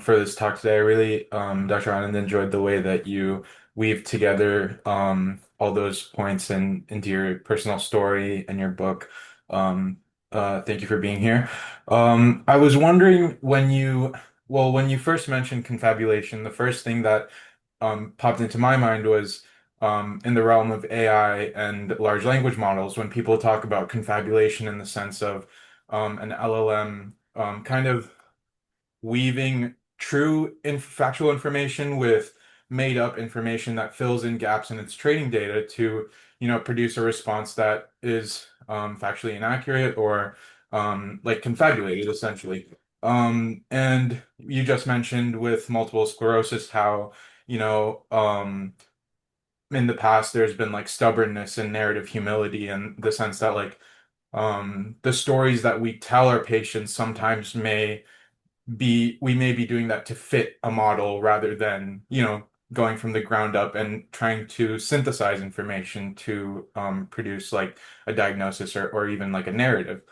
for this talk today. I really, Dr. Anand, enjoyed the way that you weave together all those points into your personal story and your book. Thank you for being here. I was wondering when you first mentioned confabulation, the first thing that popped into my mind was in the realm of AI and large language models, when people talk about confabulation in the sense of an LLM kind of weaving true factual information with made up information that fills in gaps in its training data to, produce a response that is factually inaccurate or like confabulated essentially. And you just mentioned with multiple sclerosis how, in the past there's been like stubbornness and narrative humility in the sense that like the stories that we tell our patients sometimes we may be doing that to fit a model rather than, going from the ground up and trying to synthesize information to produce like a diagnosis or even like a narrative.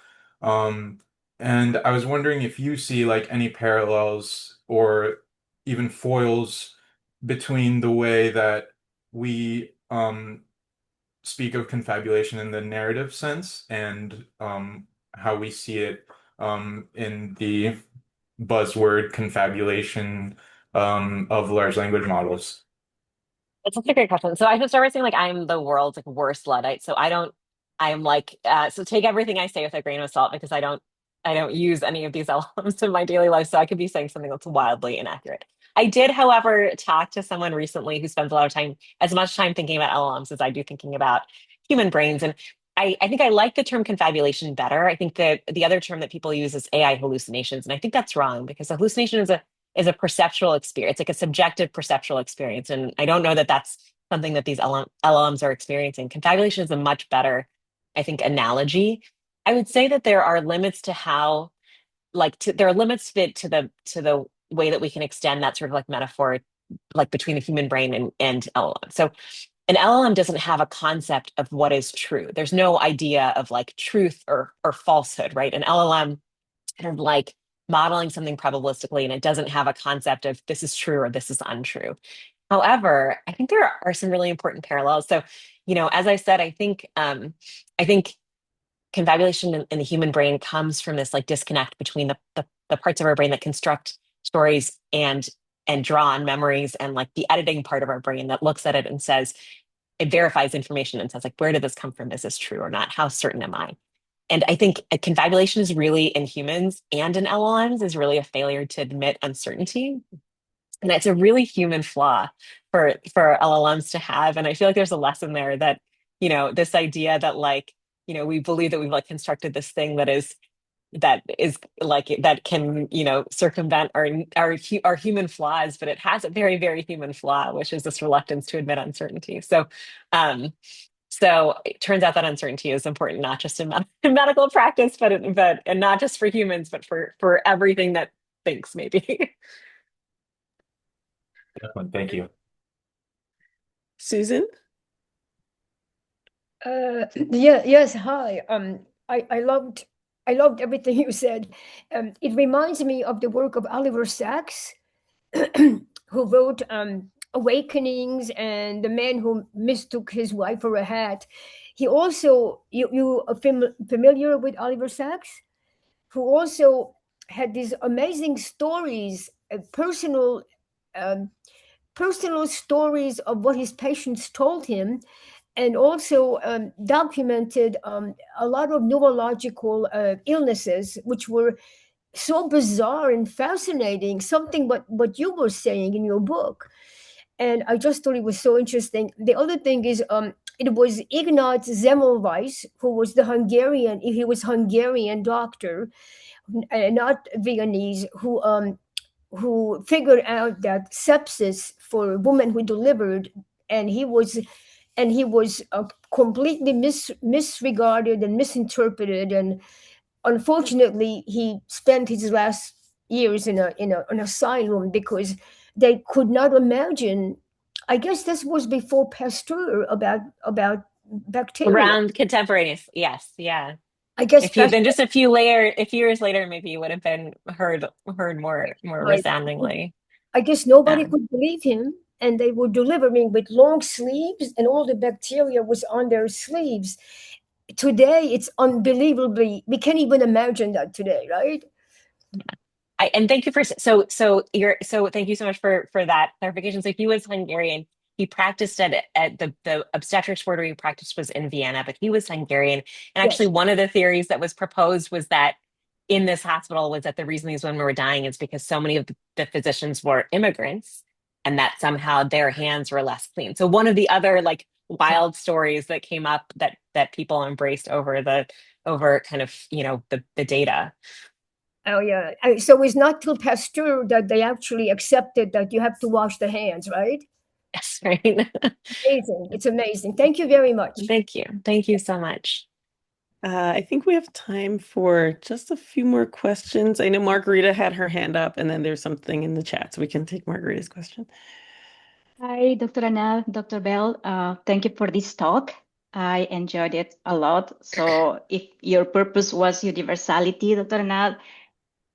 Um, and I was wondering if you see like any parallels or even foils between the way that we speak of confabulation in the narrative sense and how we see it in the buzzword confabulation of large language models. It's such a great question. So I should start by saying like I'm the world's like worst Luddite. So I'm like so take everything I say with a grain of salt because I don't use any of these elements in my daily life. So I could be saying something that's wildly inaccurate. I did, however, talk to someone recently who spends a lot of time, as much time thinking about LLMs as I do thinking about human brains. And I think I like the term confabulation better. I think that the other term that people use is AI hallucinations. And I think that's wrong because a hallucination is a perceptual experience. It's like a subjective perceptual experience. And I don't know that that's something that these LLMs are experiencing. Confabulation is a much better, I think, analogy. I would say that there are limits to how, there are limits to the way that we can extend that sort of like metaphor, like between the human brain and LLM. So an LLM doesn't have a concept of what is true. There's no idea of like truth or falsehood, right? An LLM kind of like modeling something probabilistically, and it doesn't have a concept of this is true or this is untrue. However, I think there are some really important parallels. So, as I said, I think confabulation in the human brain comes from this like disconnect between the parts of our brain that construct stories and draw on memories, and like the editing part of our brain that looks at it and says, it verifies information and says like, where did this come from? Is this true or not? How certain am I? And I think a confabulation is really, in humans and in LLMs, is really a failure to admit uncertainty. And it's a really human flaw for LLMs to have. And I feel like there's a lesson there that, this idea that like, we believe that we've like constructed this thing that is like that can, circumvent our human flaws, but it has a very, very human flaw, which is this reluctance to admit uncertainty. So it turns out that uncertainty is important, not just in medical practice, but and not just for humans, but for everything that thinks maybe. Definitely. Thank you. Susan? Yeah, yes, hi. I loved everything you said. It reminds me of the work of Oliver Sacks, who wrote Awakenings and The Man Who Mistook His Wife for a Hat. He also, you are familiar with Oliver Sacks, who also had these amazing stories, um, personal stories of what his patients told him, and also documented a lot of neurological illnesses, which were so bizarre and fascinating, something what you were saying in your book. And I just thought it was so interesting. The other thing is, it was Ignaz Semmelweis, who was he was Hungarian doctor, not Viennese, who figured out that sepsis for women who delivered, and he was completely misregarded and misinterpreted, and unfortunately he spent his last years in an asylum because they could not imagine. I guess this was before Pasteur about bacteria. Around contemporaneous, yes, yeah. I guess If you Pasteur then just a few years later, maybe you would have been heard more resoundingly. I guess nobody Yeah. could believe him, and they were delivering with long sleeves, and all the bacteria was on their sleeves. Today, it's unbelievably, we can't even imagine that today, right? And thank you for so thank you so much for that clarification. So he was Hungarian. He practiced at the obstetrics ward where he practiced was in Vienna, but he was Hungarian. And actually, Yes. one of the theories that was proposed was that in this hospital was that the reason these women were dying is because so many of the physicians were immigrants, and that somehow their hands were less clean. So one of the other like wild stories that came up that people embraced over kind of the data. Oh, yeah. So it's not till Pasteur that they actually accepted that you have to wash the hands, right? Yes, right. Amazing. It's amazing. Thank you very much. Thank you. Thank you so much. I think we have time for just a few more questions. I know Margarita had her hand up, and then there's something in the chat, so we can take Margarita's question. Hi, Dr. Anand, Dr. Bell. Thank you for this talk. I enjoyed it a lot. So if your purpose was universality, Dr. Anand,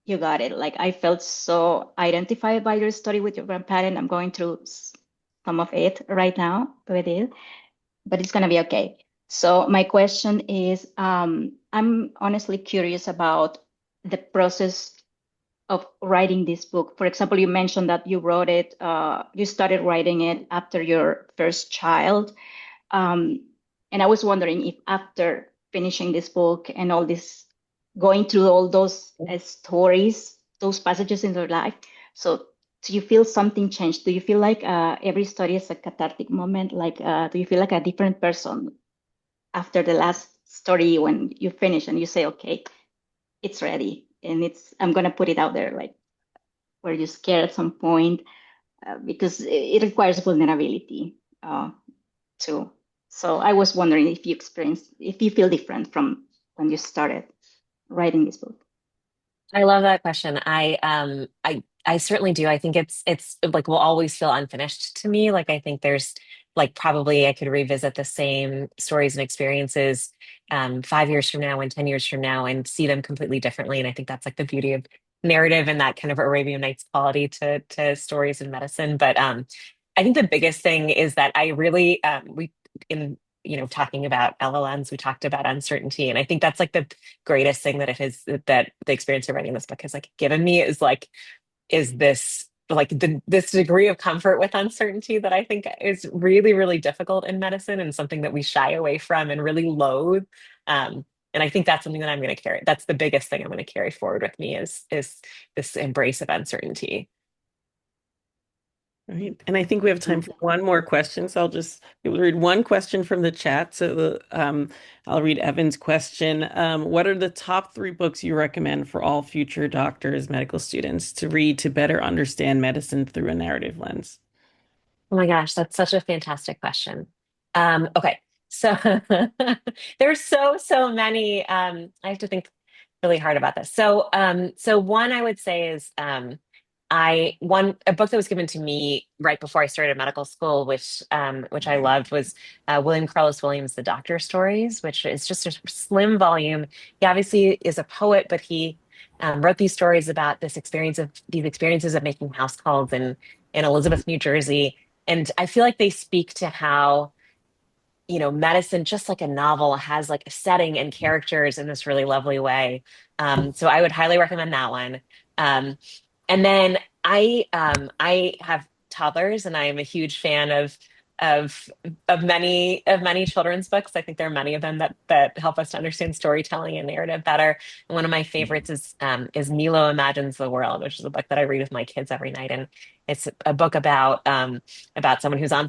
you got it. Like I felt so identified by your story with your grandparent. I'm going through some of it right now with it, but it's gonna be okay. So my question is, I'm honestly curious about the process of writing this book. For example, you mentioned that you wrote it, you started writing it after your first child. And I was wondering if after finishing this book and all this, going through all those stories, those passages in your life, so do you feel something changed? Do you feel like every story is a cathartic moment? Like, do you feel like a different person after the last story when you finish and you say, okay, it's ready and I'm gonna put it out there? Like, were you scared at some point? Because it requires vulnerability too. So I was wondering if you feel different from when you started writing this book. I love that question. I certainly do. I think it's like will always feel unfinished to me. Like I think like probably I could revisit the same stories and experiences 5 years from now and 10 years from now and see them completely differently. And I think that's like the beauty of narrative and that kind of Arabian Nights quality to stories in medicine. But I think the biggest thing is that I really we in talking about LLMs, we talked about uncertainty, and I think that's like the greatest thing that it has that the experience of writing this book has like given me is this like this degree of comfort with uncertainty that I think is really, really difficult in medicine and something that we shy away from and really loathe. And I think that's something that I'm going to carry. That's the biggest thing I'm going to carry forward with me is this embrace of uncertainty. Right. And I think we have time for one more question. So I'll just read one question from the chat. So I'll read Evan's question. What are the top 3 books you recommend for all future doctors, medical students to read to better understand medicine through a narrative lens? Oh my gosh, that's such a fantastic question. Okay, so there's so many. I have to think really hard about this. So one I would say is a book that was given to me right before I started medical school, which I loved, was William Carlos Williams' The Doctor Stories, which is just a slim volume. He obviously is a poet, but he wrote these stories about these experiences of making house calls in Elizabeth, New Jersey. And I feel like they speak to how, medicine, just like a novel, has like a setting and characters in this really lovely way. So I would highly recommend that one. Um, and then I have toddlers, and I am a huge fan of of many children's books. I think there are many of them that help us to understand storytelling and narrative better. And one of my favorites is Milo Imagines the World, which is a book that I read with my kids every night. And it's a book about someone who's a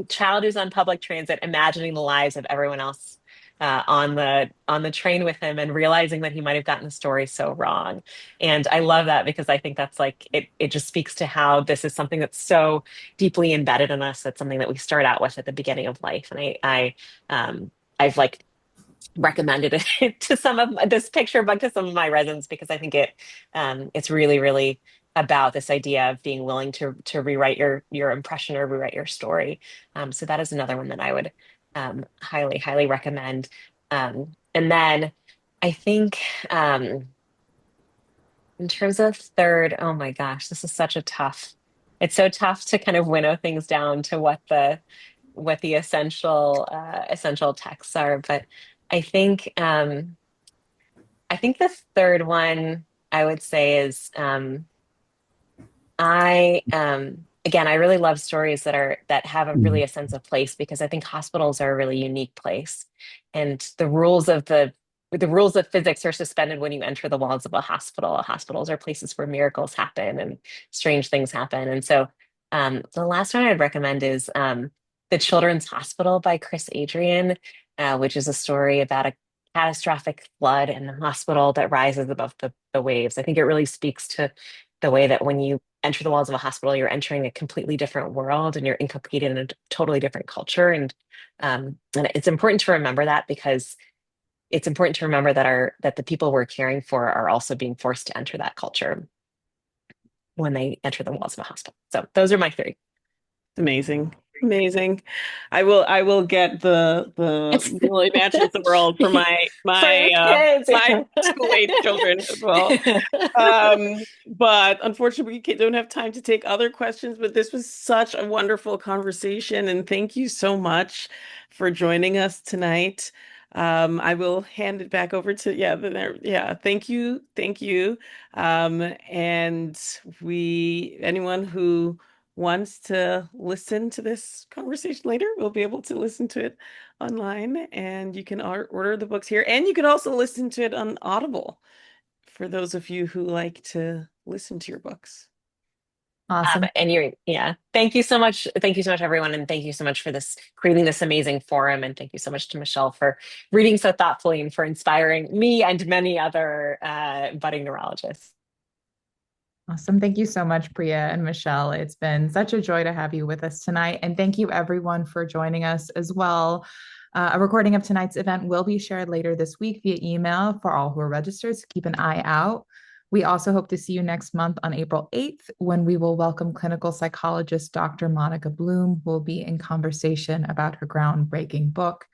child who's on public transit, imagining the lives of everyone else on the train with him and realizing that he might have gotten the story so wrong. And I love that because I think that's like it just speaks to how this is something that's so deeply embedded in us. That's something that we start out with at the beginning of life. And I've like recommended it to some of this picture book to some of my residents because I think it's really, really about this idea of being willing to rewrite your impression or rewrite your story. So that is another one that I would highly, highly recommend. And then I think in terms of third, oh my gosh, this is it's so tough to kind of winnow things down to what the essential texts are. But I think I think the third one I would say is I again I really love stories that have really a sense of place because I think hospitals are a really unique place, and the rules of physics are suspended when you enter the walls of a hospital. Hospitals are places where miracles happen and strange things happen. And so the last one I'd recommend is The Children's Hospital by Chris Adrian, which is a story about a catastrophic flood in the hospital that rises above the waves. I think it really speaks to the way that when you enter the walls of a hospital, you're entering a completely different world and you're inculcated in a totally different culture. And it's important to remember that because it's important to remember that the people we're caring for are also being forced to enter that culture when they enter the walls of a hospital. So those are my 3. Amazing. Amazing. I will get the Lily Matches the World for my For your kids. my school-age children as well. But unfortunately, we don't have time to take other questions, but this was such a wonderful conversation, and thank you so much for joining us tonight. I will hand it back over to thank you. Thank you. And anyone who wants to listen to this conversation later, we'll be able to listen to it online, and you can order the books here, and you can also listen to it on Audible for those of you who like to listen to your books. Awesome. Thank you so much. Thank you so much, everyone. And thank you so much for creating this amazing forum. And thank you so much to Michelle for reading so thoughtfully and for inspiring me and many other budding neurologists. Awesome. Thank you so much, Priya and Michelle. It's been such a joy to have you with us tonight. And thank you, everyone, for joining us as well. A recording of tonight's event will be shared later this week via email for all who are registered, so keep an eye out. We also hope to see you next month on April 8th, when we will welcome clinical psychologist Dr. Monica Bloom, who will be in conversation about her groundbreaking book,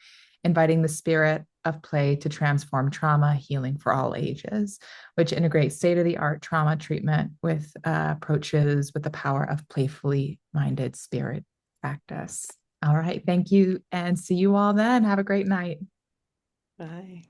Inviting the Spirit of Play to Transform Trauma, Healing for All Ages, which integrates state-of-the-art trauma treatment with approaches with the power of playfully minded spirit practice. All right, thank you, and see you all then. Have a great night. Bye.